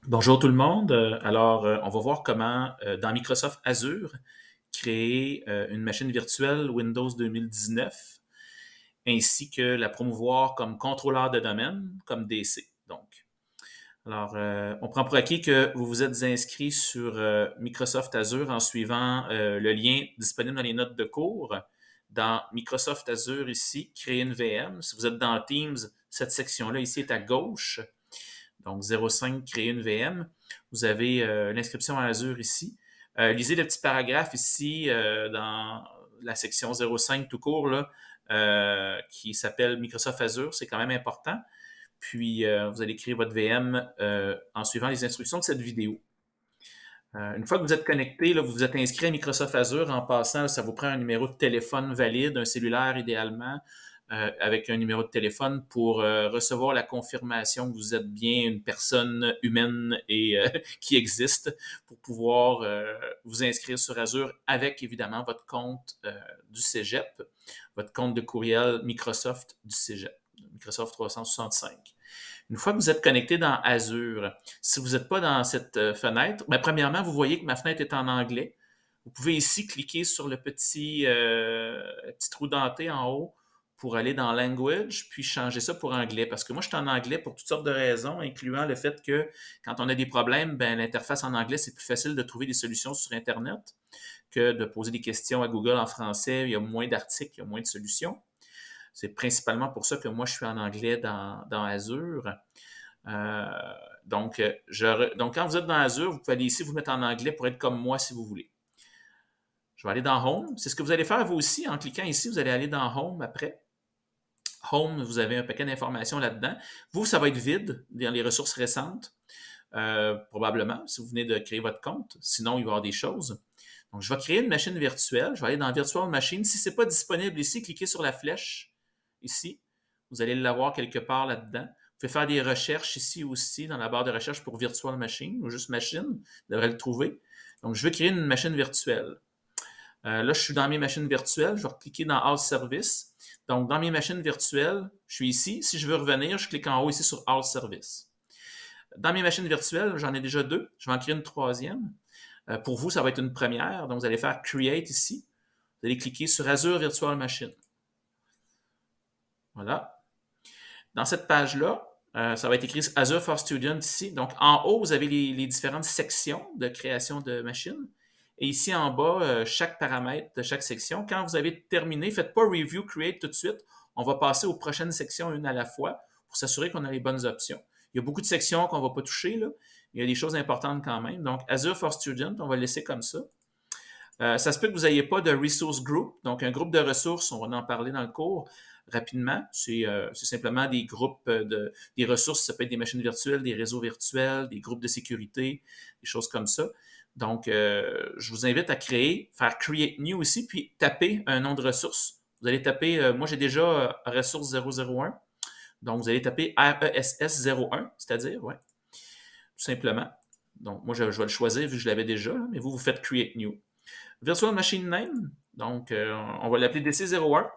Bonjour tout le monde. On va voir comment, dans Microsoft Azure, créer une machine virtuelle Windows 2019, ainsi que la promouvoir comme contrôleur de domaine, comme DC. On prend pour acquis que vous vous êtes inscrit sur Microsoft Azure en suivant le lien disponible dans les notes de cours. Dans Microsoft Azure ici, créer une VM. Si vous êtes dans Teams, cette section-là ici est à gauche. Donc 0,5, créer une VM. Vous avez l'inscription à Azure ici. Lisez le petit paragraphe ici dans la section 0,5 tout court là, qui s'appelle Microsoft Azure. C'est quand même important. Puis, vous allez créer votre VM en suivant les instructions de cette vidéo. Une fois que vous êtes connecté, là, vous vous êtes inscrit à Microsoft Azure. En passant, ça vous prend un numéro de téléphone valide, un cellulaire idéalement, avec un numéro de téléphone pour recevoir la confirmation que vous êtes bien une personne humaine et qui existe pour pouvoir vous inscrire sur Azure avec évidemment votre compte du Cégep, votre compte de courriel Microsoft du Cégep, Microsoft 365. Une fois que vous êtes connecté dans Azure, si vous n'êtes pas dans cette fenêtre, ben, premièrement, vous voyez que ma fenêtre est en anglais. Vous pouvez ici cliquer sur le petit trou denté en haut pour aller dans Language, puis changer ça pour anglais. Parce que moi, je suis en anglais pour toutes sortes de raisons, incluant le fait que quand on a des problèmes, ben, l'interface en anglais, c'est plus facile de trouver des solutions sur Internet que de poser des questions à Google en français. Il y a moins d'articles, il y a moins de solutions. C'est principalement pour ça que moi, je suis en anglais dans Azure. Euh, donc, quand vous êtes dans Azure, vous pouvez aller ici vous mettre en anglais pour être comme moi si vous voulez. Je vais aller dans Home. C'est ce que vous allez faire vous aussi. En cliquant ici, vous allez aller dans Home après. Home, vous avez un paquet d'informations là-dedans. Vous, ça va être vide dans les ressources récentes, probablement, si vous venez de créer votre compte. Sinon, il va y avoir des choses. Donc, je vais créer une machine virtuelle. Je vais aller dans Virtual Machine. Si ce n'est pas disponible ici, cliquez sur la flèche ici. Vous allez l'avoir quelque part là-dedans. Vous pouvez faire des recherches ici aussi, dans la barre de recherche pour Virtual Machine ou juste Machine. Vous devrez le trouver. Donc, je veux créer une machine virtuelle. Là, je suis dans mes machines virtuelles. Je vais cliquer dans All Service. Donc, dans mes machines virtuelles, je suis ici. Si je veux revenir, je clique en haut ici sur All Service. Dans mes machines virtuelles, j'en ai déjà deux. Je vais en créer une troisième. Pour vous, ça va être une première. Donc, vous allez faire Create ici. Vous allez cliquer sur Azure Virtual Machine. Voilà. Dans cette page-là, ça va être écrit Azure for Students ici. Donc, en haut, vous avez les différentes sections de création de machines. Et ici, en bas, chaque paramètre de chaque section. Quand vous avez terminé, faites pas Review Create tout de suite. On va passer aux prochaines sections une à la fois pour s'assurer qu'on a les bonnes options. Il y a beaucoup de sections qu'on ne va pas toucher, là. Il y a des choses importantes quand même. Donc, Azure for Students, on va le laisser comme ça. Ça se peut que vous n'ayez pas de resource group, donc un groupe de ressources, on va en parler dans le cours rapidement. C'est simplement des groupes des ressources, ça peut être des machines virtuelles, des réseaux virtuels, des groupes de sécurité, des choses comme ça. Donc, je vous invite à faire Create New aussi, puis taper un nom de ressource. Vous allez taper, moi j'ai déjà ressource 001, donc vous allez taper RESS 01, c'est-à-dire, ouais, tout simplement. Donc, moi je vais le choisir vu que je l'avais déjà, mais vous faites Create New. Virtual Machine Name, donc on va l'appeler DC01.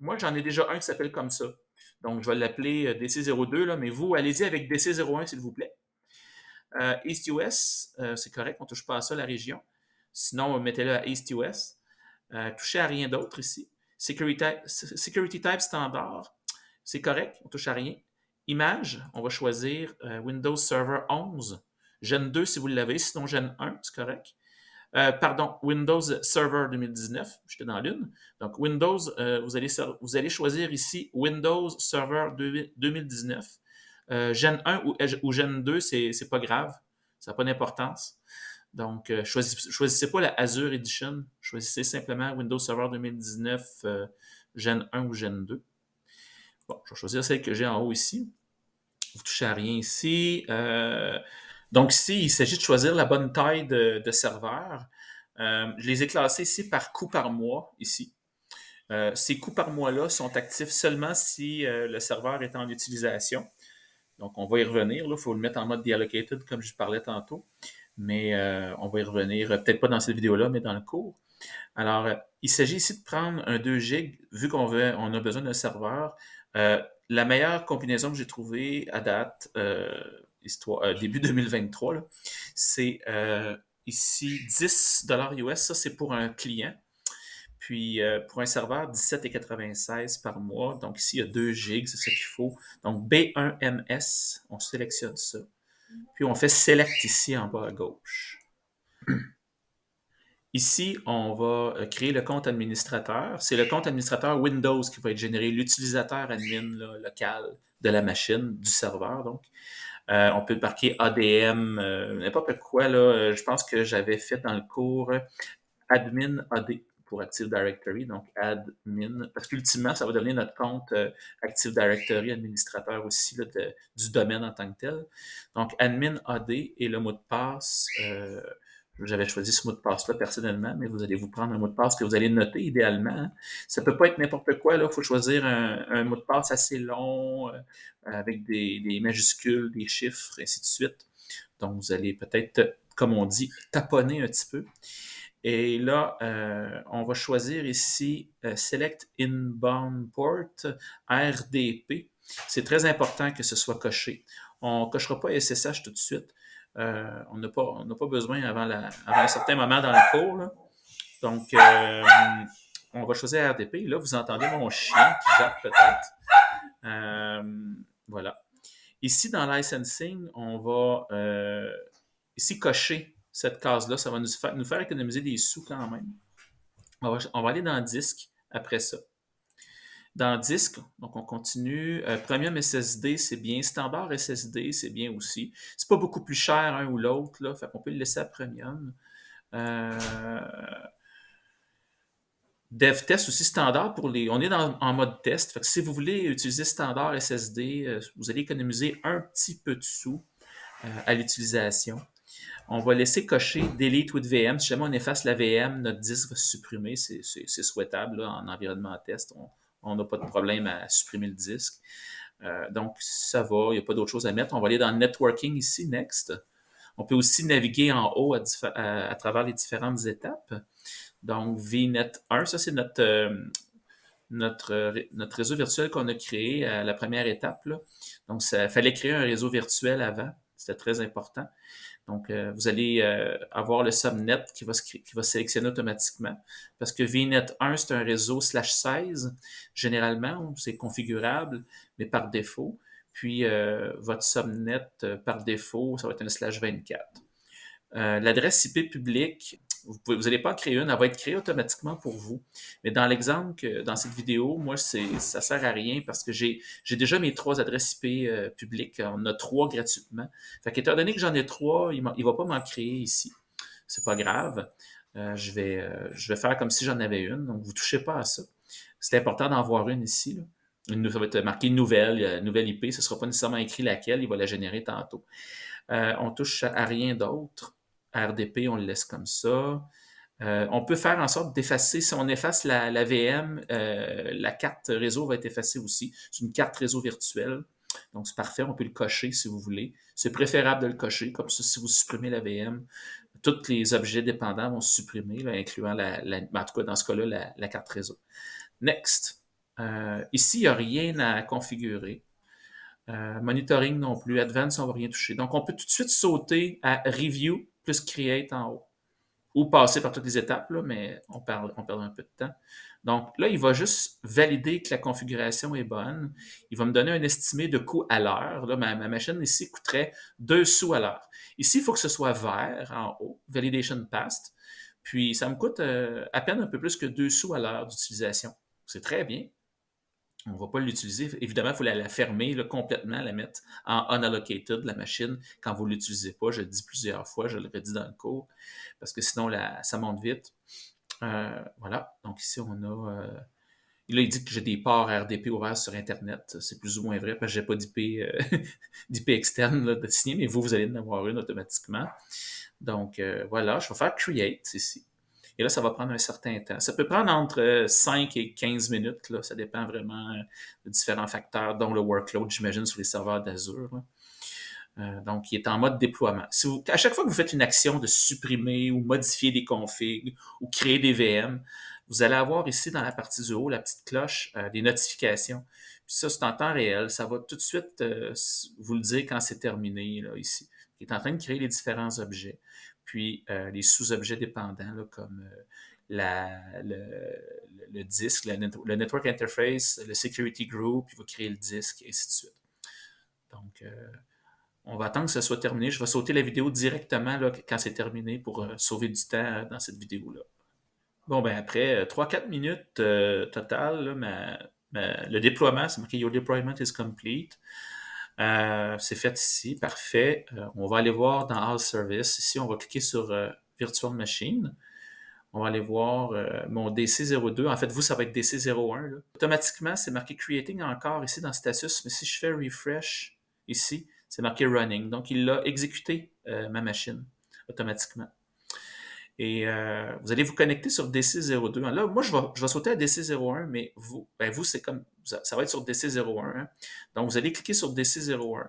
Moi, j'en ai déjà un qui s'appelle comme ça. Donc, je vais l'appeler DC02, là, mais vous, allez-y avec DC01, s'il vous plaît. East US, c'est correct, on ne touche pas à ça, la région. Sinon, mettez-le à East US. Touchez à rien d'autre ici. Security type standard, c'est correct, on ne touche à rien. Image, on va choisir Windows Server 11. Gen 2 si vous l'avez, sinon Gen 1, c'est correct. Pardon, Windows Server 2019, j'étais dans l'une. Donc, Windows, vous allez choisir ici Windows Server 2019. Gen 1 ou Gen 2, c'est pas grave, ça n'a pas d'importance. Donc, choisissez pas la Azure Edition, choisissez simplement Windows Server 2019 Gen 1 ou Gen 2. Bon, je vais choisir celle que j'ai en haut ici. Vous touchez à rien ici. Donc ici, il s'agit de choisir la bonne taille de serveur. Je les ai classés ici par coût par mois, ici. Ces coûts par mois-là sont actifs seulement si le serveur est en utilisation. Donc, on va y revenir. Il faut le mettre en mode deallocated, comme je parlais tantôt. Mais on va y revenir, peut-être pas dans cette vidéo-là, mais dans le cours. Alors, il s'agit ici de prendre un 2 GB, vu on a besoin d'un serveur. La meilleure combinaison que j'ai trouvée à date, début 2023, là. C'est ici 10 US, ça c'est pour un client. Puis pour un serveur, 17,96 par mois. Donc ici, il y a 2 gigs, c'est ce qu'il faut. Donc B1MS, on sélectionne ça. Puis on fait Select ici en bas à gauche. Ici, on va créer le compte administrateur. C'est le compte administrateur Windows qui va être généré, l'utilisateur admin là, local de la machine, du serveur. Donc, on peut marquer ADM, n'importe quoi. Là, je pense que j'avais fait dans le cours admin AD pour Active Directory, donc admin, parce qu'ultimement, ça va devenir notre compte Active Directory administrateur aussi là, du domaine en tant que tel. Donc, admin AD et le mot de passe, j'avais choisi ce mot de passe-là personnellement, mais vous allez vous prendre un mot de passe que vous allez noter idéalement. Hein. Ça peut pas être n'importe quoi, là. Il faut choisir un mot de passe assez long, avec des majuscules, des chiffres, ainsi de suite. Donc, vous allez peut-être, comme on dit, taponner un petit peu. Et là, on va choisir ici Select Inbound Port RDP. C'est très important que ce soit coché. On ne cochera pas SSH tout de suite. On n'a pas besoin avant un certain moment dans le cours. Là. Donc, on va choisir RDP. Là, vous entendez mon chien qui jappe peut-être. Voilà. Ici, dans Licensing, on va ici cocher cette case-là. Ça va nous faire économiser des sous quand même. On va aller dans Disque après ça. Dans Disque, donc on continue. Premium SSD, c'est bien. Standard SSD, c'est bien aussi. C'est pas beaucoup plus cher un ou l'autre, là. Fait qu'on peut le laisser à Premium. DevTest aussi standard pour les. On est en mode test. Fait que si vous voulez utiliser standard SSD, vous allez économiser un petit peu de sous à l'utilisation. On va laisser cocher Delete with VM. Si jamais on efface la VM, notre disque va se supprimer. C'est souhaitable là, en environnement test. On n'a pas de problème à supprimer le disque. Donc, ça va. Il n'y a pas d'autre chose à mettre. On va aller dans Networking ici, Next. On peut aussi naviguer en haut à travers les différentes étapes. Donc, VNet 1, ça c'est notre réseau virtuel qu'on a créé à la première étape. Là. Donc, il fallait créer un réseau virtuel avant. C'était très important. Donc, vous allez avoir le subnet qui va sélectionner automatiquement. Parce que VNet 1, c'est un réseau /16. Généralement, c'est configurable, mais par défaut. Puis, votre subnet, par défaut, ça va être un /24. L'adresse IP publique, vous n'allez pas en créer une, elle va être créée automatiquement pour vous. Mais dans l'exemple, dans cette vidéo, moi, ça ne sert à rien parce que j'ai déjà mes 3 adresses IP publiques. On a 3 gratuitement. Fait qu'étant donné que j'en ai 3, il ne va pas m'en créer ici. C'est pas grave. Je vais faire comme si j'en avais une. Donc, vous ne touchez pas à ça. C'est important d'en voir une ici. Là. Ça va être marqué nouvelle IP. Ce ne sera pas nécessairement écrit laquelle. Il va la générer tantôt. On touche à rien d'autre. RDP, on le laisse comme ça. On peut faire en sorte d'effacer, si on efface la VM, la carte réseau va être effacée aussi. C'est une carte réseau virtuelle. Donc, c'est parfait. On peut le cocher si vous voulez. C'est préférable de le cocher. Comme ça, si vous supprimez la VM, tous les objets dépendants vont se supprimer, là, incluant en tout cas, dans ce cas-là, la carte réseau. Next. Ici, il n'y a rien à configurer. Monitoring non plus. Advanced, on ne va rien toucher. Donc, on peut tout de suite sauter à Review plus Create en haut. Ou passer par toutes les étapes, là, mais on perd un peu de temps. Donc, là, il va juste valider que la configuration est bonne. Il va me donner un estimé de coût à l'heure. Là, ma machine ici coûterait 2 sous à l'heure. Ici, il faut que ce soit vert en haut, Validation Passed. Puis, ça me coûte à peine un peu plus que 2 sous à l'heure d'utilisation. C'est très bien. On ne va pas l'utiliser. Évidemment, il faut la fermer là, complètement, la mettre en unallocated, la machine, quand vous ne l'utilisez pas. Je le dis plusieurs fois, je le redis dans le cours, parce que sinon, ça monte vite. Voilà. Donc ici, on a... là, il dit que j'ai des ports RDP ouverts sur Internet. C'est plus ou moins vrai, parce que je n'ai pas d'IP externe là, de signer, mais vous allez en avoir une automatiquement. Donc, voilà, je vais faire Create ici. Et là, ça va prendre un certain temps. Ça peut prendre entre 5 et 15 minutes. Là. Ça dépend vraiment de différents facteurs, dont le workload, j'imagine, sur les serveurs d'Azure. Donc, il est en mode déploiement. À chaque fois que vous faites une action de supprimer ou modifier des configs ou créer des VM, vous allez avoir ici dans la partie du haut, la petite cloche, des notifications. Puis ça, c'est en temps réel. Ça va tout de suite vous le dire quand c'est terminé, là, ici. Il est en train de créer les différents objets. Puis les sous-objets dépendants, là, comme le disque, le network interface, le security group, il va créer le disque, et ainsi de suite. Donc, on va attendre que ça soit terminé. Je vais sauter la vidéo directement là, quand c'est terminé pour sauver du temps dans cette vidéo-là. Bon, ben après 3-4 minutes total, là, le déploiement, c'est marqué Your deployment is complete. C'est fait ici, parfait. On va aller voir dans All Service. Ici, on va cliquer sur Virtual Machine. On va aller voir mon DC02. En fait, vous, ça va être DC01. Là. Automatiquement, c'est marqué Creating encore ici dans Status, mais si je fais Refresh ici, c'est marqué Running. Donc, il l'a exécuté, ma machine, automatiquement. Et vous allez vous connecter sur DC02. Là, moi, je vais sauter à DC01, mais vous, c'est comme, ça va être sur DC01. Hein. Donc, vous allez cliquer sur DC01.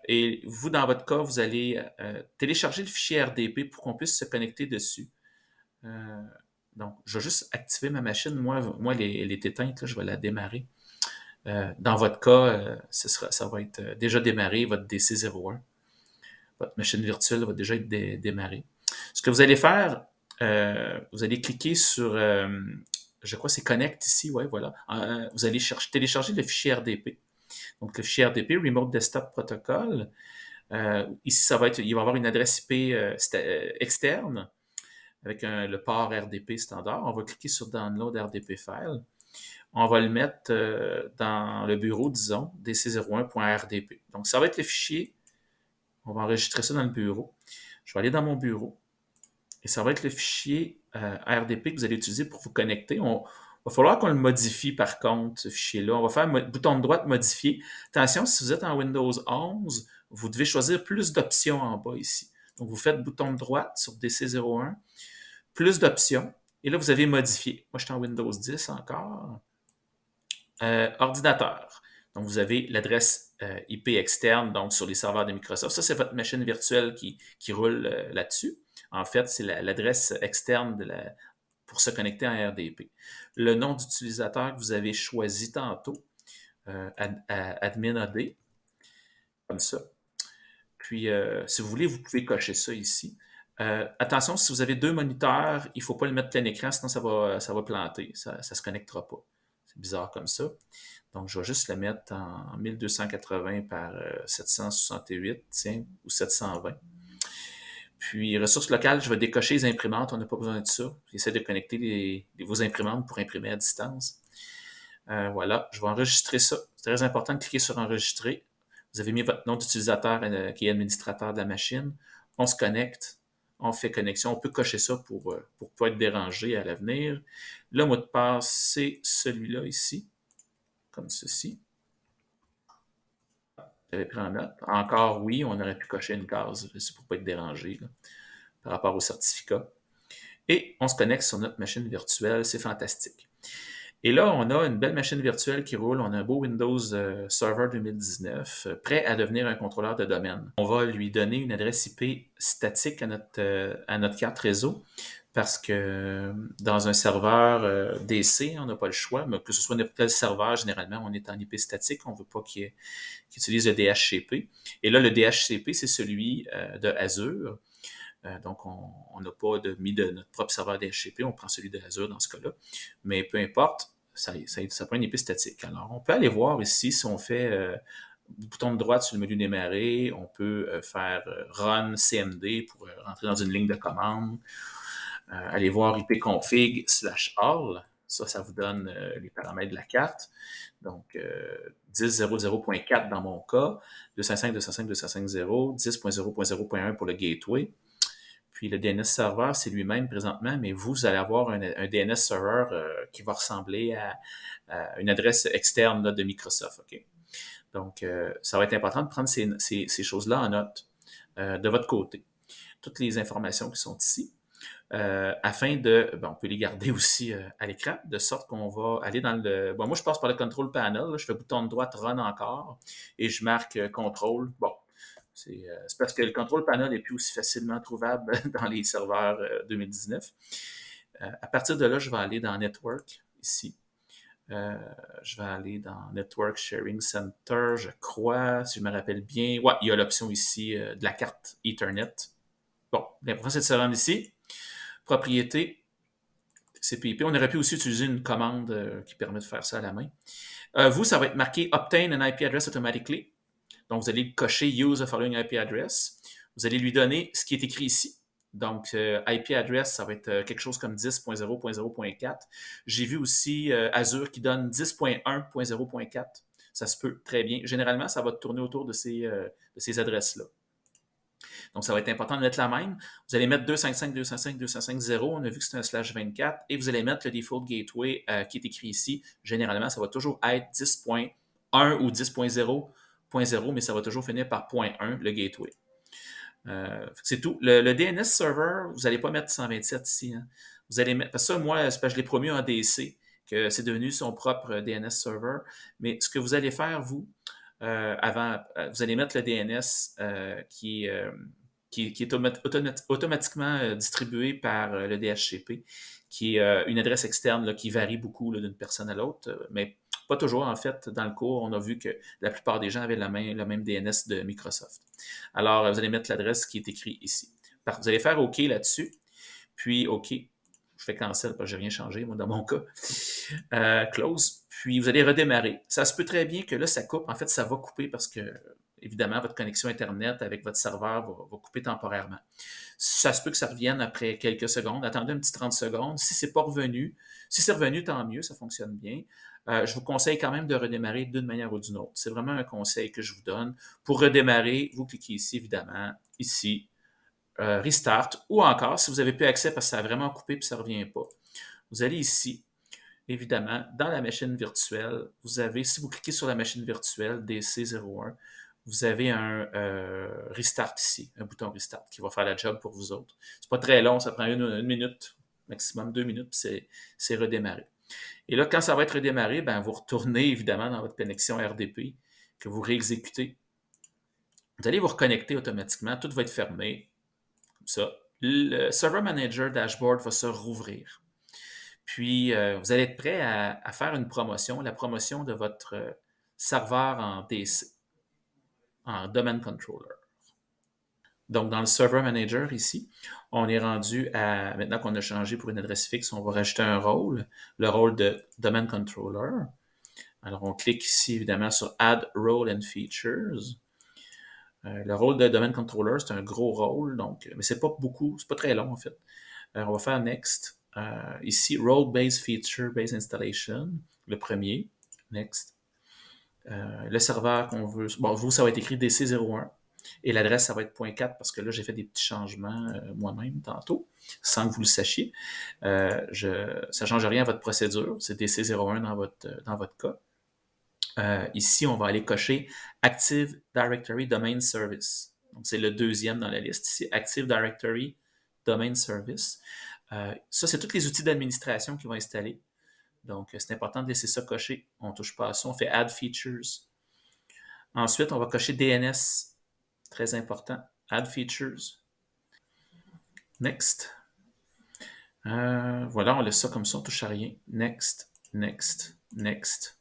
Et vous, dans votre cas, vous allez télécharger le fichier RDP pour qu'on puisse se connecter dessus. Donc, je vais juste activer ma machine. Moi elle est éteinte, là, je vais la démarrer. Dans votre cas, ça va être déjà démarré, votre DC01. Votre machine virtuelle va déjà être démarrée. Ce que vous allez faire, vous allez cliquer sur, je crois que c'est Connect ici, ouais, voilà. Vous allez télécharger le fichier RDP. Donc, le fichier RDP, Remote Desktop Protocol. Ici, il va y avoir une adresse IP externe avec le port RDP standard. On va cliquer sur Download RDP File. On va le mettre dans le bureau, disons, dc01.rdp. Donc, ça va être le fichier. On va enregistrer ça dans le bureau. Je vais aller dans mon bureau. Et ça va être le fichier RDP que vous allez utiliser pour vous connecter. Il va falloir qu'on le modifie, par contre, ce fichier-là. On va faire bouton de droite, modifier. Attention, si vous êtes en Windows 11, vous devez choisir plus d'options en bas ici. Donc, vous faites bouton de droite sur DC01, plus d'options. Et là, vous avez modifié. Moi, je suis en Windows 10 encore. Ordinateur. Donc, vous avez l'adresse IP externe, donc sur les serveurs de Microsoft. Ça, c'est votre machine virtuelle qui roule là-dessus. En fait, c'est l'adresse externe pour se connecter en RDP. Le nom d'utilisateur que vous avez choisi tantôt, admin AD, comme ça. Puis, si vous voulez, vous pouvez cocher ça ici. Attention, si vous avez 2 moniteurs, il ne faut pas le mettre plein écran, sinon ça va planter. Ça ne se connectera pas. C'est bizarre comme ça. Donc, je vais juste le mettre en 1280 par 768, tiens, ou 720. Puis, ressources locales, je vais décocher les imprimantes. On n'a pas besoin de ça. J'essaie de connecter vos imprimantes pour imprimer à distance. Voilà, je vais enregistrer ça. C'est très important de cliquer sur Enregistrer. Vous avez mis votre nom d'utilisateur qui est administrateur de la machine. On se connecte. On fait connexion. On peut cocher ça pour ne pas être dérangé à l'avenir. Le mot de passe, c'est celui-là ici, comme ceci. J'avais pris en note. Encore, oui, on aurait pu cocher une case, c'est pour ne pas être dérangé là, par rapport au certificat. Et on se connecte sur notre machine virtuelle. C'est fantastique. Et là, on a une belle machine virtuelle qui roule. On a un beau Windows Server 2019, prêt à devenir un contrôleur de domaine. On va lui donner une adresse IP statique à notre carte réseau parce que dans un serveur DC, on n'a pas le choix, mais que ce soit n'importe quel serveur, généralement, on est en IP statique. On ne veut pas qu'il utilise le DHCP. Et là, le DHCP, c'est celui de Azure. Donc, on n'a pas mis de notre propre serveur DHCP, on prend celui de Azure dans ce cas-là. Mais peu importe, ça prend une IP statique. Alors, on peut aller voir ici si on fait bouton de droite sur le menu démarrer, on peut faire Run CMD pour rentrer dans une ligne de commande, aller voir ipconfig/all. Ça vous donne les paramètres de la carte. Donc, 10.00.4 dans mon cas, 255.255.250, 10.0.0.1 pour le gateway. Puis le DNS serveur, c'est lui-même présentement, mais vous allez avoir un DNS serveur qui va ressembler à une adresse externe là, de Microsoft. Okay? Donc, ça va être important de prendre ces choses-là en note de votre côté. Toutes les informations qui sont ici, afin de, on peut les garder aussi à l'écran, de sorte qu'on va aller dans le... Bon, moi, je passe par le Control Panel, là, je fais bouton de droite Run encore, et je marque Control. Bon, c'est parce que le Control Panel n'est plus aussi facilement trouvable dans les serveurs 2019. À partir de là, je vais aller dans Network, ici. Je vais aller dans Network Sharing Center, je crois, si je me rappelle bien. Ouais, il y a l'option ici de la carte Ethernet. Bon, l'important, c'est de se rendre ici. Propriété, CPIP. On aurait pu aussi utiliser une commande qui permet de faire ça à la main. Vous, ça va être marqué Obtain an IP address automatically. Donc, vous allez cocher Use the following IP address. Vous allez lui donner ce qui est écrit ici. Donc, IP address, ça va être quelque chose comme 10.0.0.4. J'ai vu aussi Azure qui donne 10.1.0.4. Ça se peut très bien. Généralement, ça va tourner autour de ces adresses-là. Donc, ça va être important de mettre la même. Vous allez mettre 255.255.255.0. On a vu que c'est un /24. Et vous allez mettre le default gateway qui est écrit ici. Généralement, ça va toujours être 10.1 ou 10.0.0, mais ça va toujours finir par .1, le gateway. C'est tout. Le DNS server, vous n'allez pas mettre 127 ici. Hein. Vous allez mettre, parce que ça, moi, c'est parce que je l'ai promu en DC, que c'est devenu son propre DNS server. Mais ce que vous allez faire, vous, vous allez mettre le DNS qui est automatiquement distribué par le DHCP, qui est une adresse externe là, qui varie beaucoup d'une personne à l'autre, mais pas toujours, en fait. Dans le cours, on a vu que la plupart des gens avaient le même DNS de Microsoft. Alors, vous allez mettre l'adresse qui est écrite ici. Vous allez faire OK là-dessus, puis OK. Je fais cancel parce que je n'ai rien changé, moi, dans mon cas. Close. Puis, vous allez redémarrer. Ça se peut très bien que là, ça coupe. En fait, ça va couper parce que, évidemment, votre connexion Internet avec votre serveur va couper temporairement. Ça se peut que ça revienne après quelques secondes. Attendez un petit 30 secondes. Si c'est pas revenu, si c'est revenu, tant mieux, ça fonctionne bien. Je vous conseille quand même de redémarrer d'une manière ou d'une autre. C'est vraiment un conseil que je vous donne. Pour redémarrer, vous cliquez ici, évidemment, ici, Restart, ou encore, si vous n'avez plus accès parce que ça a vraiment coupé et ça ne revient pas, vous allez ici, évidemment, dans la machine virtuelle, vous avez, si vous cliquez sur la machine virtuelle DC01, vous avez un Restart ici, un bouton Restart qui va faire la job pour vous autres. C'est pas très long, ça prend une minute, maximum 2 minutes, puis c'est redémarré. Et là, quand ça va être redémarré, ben, vous retournez évidemment dans votre connexion RDP que vous réexécutez. Vous allez vous reconnecter automatiquement, tout va être fermé, comme ça. Le Server Manager Dashboard va se rouvrir. Puis, vous allez être prêt à faire une promotion, la promotion de votre serveur en DC, en Domain Controller. Donc, dans le Server Manager, ici, on est rendu à, maintenant qu'on a changé pour une adresse fixe, on va rajouter un rôle, le rôle de Domain Controller. Alors, on clique ici, évidemment, sur Add Role and Features. Le rôle de Domain Controller, c'est un gros rôle, donc, mais c'est pas beaucoup, c'est pas très long, en fait. On va faire Next. Ici, Role-Based Feature, Based Installation, le premier. Next. Le serveur qu'on veut, bon, vous, ça va être écrit DC01. Et l'adresse, ça va être .4 parce que là, j'ai fait des petits changements moi-même tantôt, sans que vous le sachiez. Ça ne change rien à votre procédure. C'est DC01 dans votre cas. Ici, on va aller cocher Active Directory Domain Service. Donc, c'est le deuxième dans la liste ici, Active Directory Domain Service. Ça, c'est tous les outils d'administration qui vont installer. Donc, c'est important de laisser ça cocher. On ne touche pas à ça. On fait Add Features. Ensuite, on va cocher DNS. Très important. Add Features. Next. Voilà, on laisse ça comme ça. On ne touche à rien. Next, Next, Next.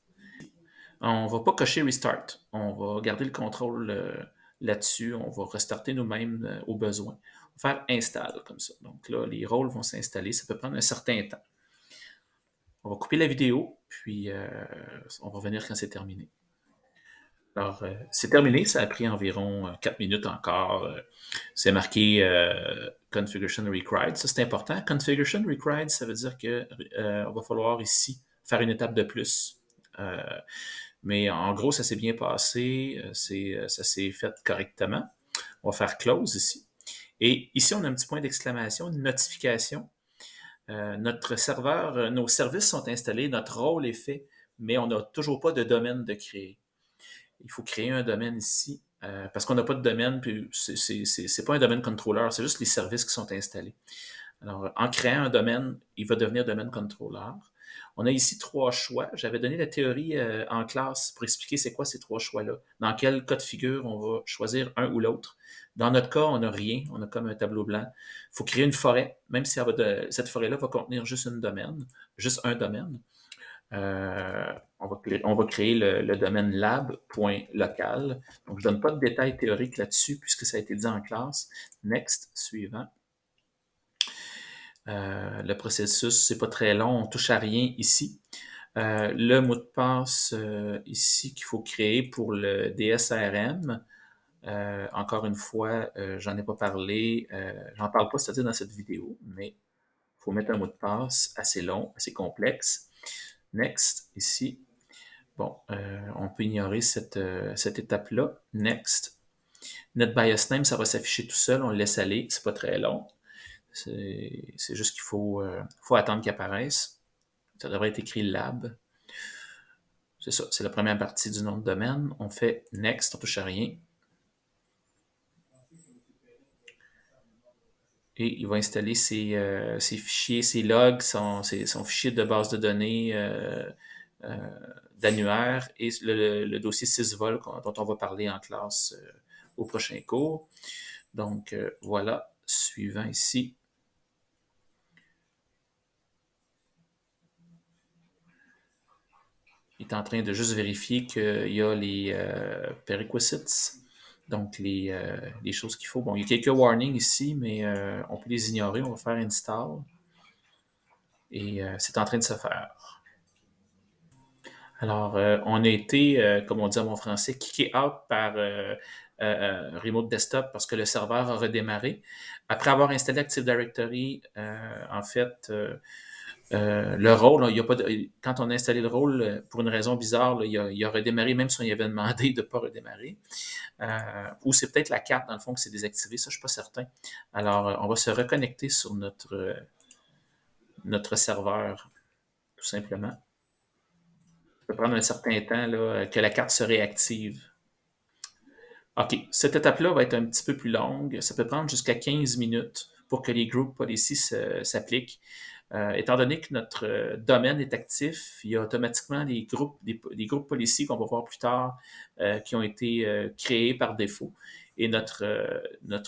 On ne va pas cocher Restart. On va garder le contrôle là-dessus. On va restarter nous-mêmes au besoin. On va faire Install comme ça. Donc là, les rôles vont s'installer. Ça peut prendre un certain temps. On va couper la vidéo, puis on va revenir quand c'est terminé. Alors, c'est terminé. Ça a pris environ 4 minutes encore. C'est marqué Configuration Required. Ça, c'est important. Configuration Required, ça veut dire qu'on va falloir ici faire une étape de plus. Mais en gros, ça s'est bien passé, ça s'est fait correctement. On va faire close ici. Et ici, on a un petit point d'exclamation, une notification. Notre serveur, nos services sont installés, notre rôle est fait, mais on n'a toujours pas de domaine de créer. Il faut créer un domaine ici, parce qu'on n'a pas de domaine, puis c'est pas un domaine controller, c'est juste les services qui sont installés. Alors, en créant un domaine, il va devenir domaine controller. On a ici 3 choix. J'avais donné la théorie en classe pour expliquer c'est quoi ces 3 choix-là. Dans quel cas de figure on va choisir un ou l'autre. Dans notre cas, on n'a rien. On a comme un tableau blanc. Il faut créer une forêt, même si cette forêt-là va contenir juste un domaine. On va créer le domaine lab.local. Donc, je ne donne pas de détails théoriques là-dessus puisque ça a été dit en classe. Next, suivant. Le processus, c'est pas très long, on touche à rien ici. Le mot de passe ici qu'il faut créer pour le DSRM, encore une fois, j'en ai pas parlé, j'en parle pas, c'est-à-dire dans cette vidéo, mais il faut mettre un mot de passe assez long, assez complexe. Next, ici. Bon, on peut ignorer cette étape-là. Next. NetBIOSName, ça va s'afficher tout seul, on le laisse aller, c'est pas très long. C'est juste qu'il faut attendre qu'il apparaisse. Ça devrait être écrit lab. C'est ça, c'est la première partie du nom de domaine. On fait next, on touche à rien. Et il va installer ses fichiers, ses logs, son fichier de base de données d'annuaire et le dossier 6vol dont on va parler en classe au prochain cours. Donc voilà, suivant ici. Il est en train de juste vérifier qu'il y a les prerequisites, donc les choses qu'il faut. Bon, il y a quelques warnings ici, mais on peut les ignorer. On va faire install. Et c'est en train de se faire. Alors, on a été, comme on dit en bon français, kické out par Remote Desktop parce que le serveur a redémarré. Après avoir installé Active Directory, en fait, le rôle, il y a pas de, quand on a installé le rôle, pour une raison bizarre, là, il a redémarré même si on y avait demandé de ne pas redémarrer. Ou c'est peut-être la carte, dans le fond, qui s'est désactivée, ça, je ne suis pas certain. Alors, on va se reconnecter sur notre serveur, tout simplement. Ça peut prendre un certain temps là, que la carte se réactive. OK, cette étape-là va être un petit peu plus longue. Ça peut prendre jusqu'à 15 minutes pour que les group policies s'appliquent. Étant donné que notre domaine est actif, il y a automatiquement des groupes policies qu'on va voir plus tard qui ont été créés par défaut. Et notre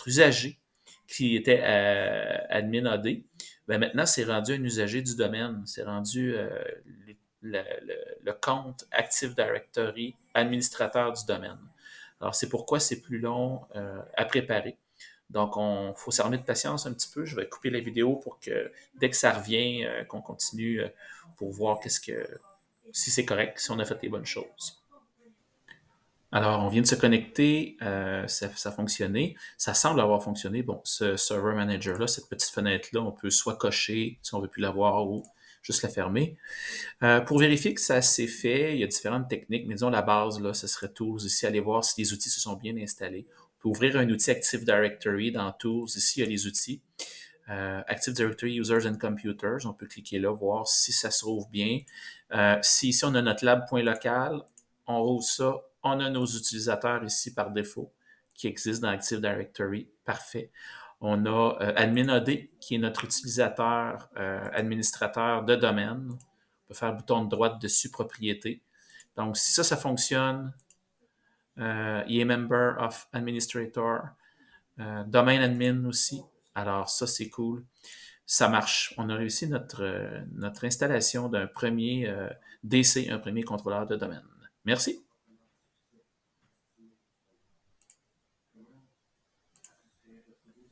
usager, qui était admin AD, ben maintenant, c'est rendu un usager du domaine. C'est rendu le compte Active Directory administrateur du domaine. Alors, c'est pourquoi c'est plus long à préparer. Donc, il faut s'armer de patience un petit peu. Je vais couper la vidéo pour que dès que ça revient, qu'on continue pour voir si c'est correct, si on a fait les bonnes choses. Alors, on vient de se connecter, ça a fonctionné. Ça semble avoir fonctionné. Bon, ce Server Manager-là, cette petite fenêtre-là, on peut soit cocher si on ne veut plus la voir ou juste la fermer. Pour vérifier que ça s'est fait, il y a différentes techniques, mais disons la base, là, ce serait Tools. Ici, aller voir si les outils se sont bien installés. On peut ouvrir un outil Active Directory dans Tools. Ici, il y a les outils. Active Directory Users and Computers. On peut cliquer là, voir si ça se rouvre bien. Si ici, on a notre lab.local, on rouvre ça. On a nos utilisateurs ici par défaut qui existent dans Active Directory. Parfait. On a AdminAD qui est notre utilisateur administrateur de domaine. On peut faire bouton de droite dessus, propriété. Donc, si ça fonctionne, il est Member of Administrator, Domain Admin aussi. Alors, ça, c'est cool. Ça marche. On a réussi notre installation d'un premier DC, un premier contrôleur de domaine. Merci.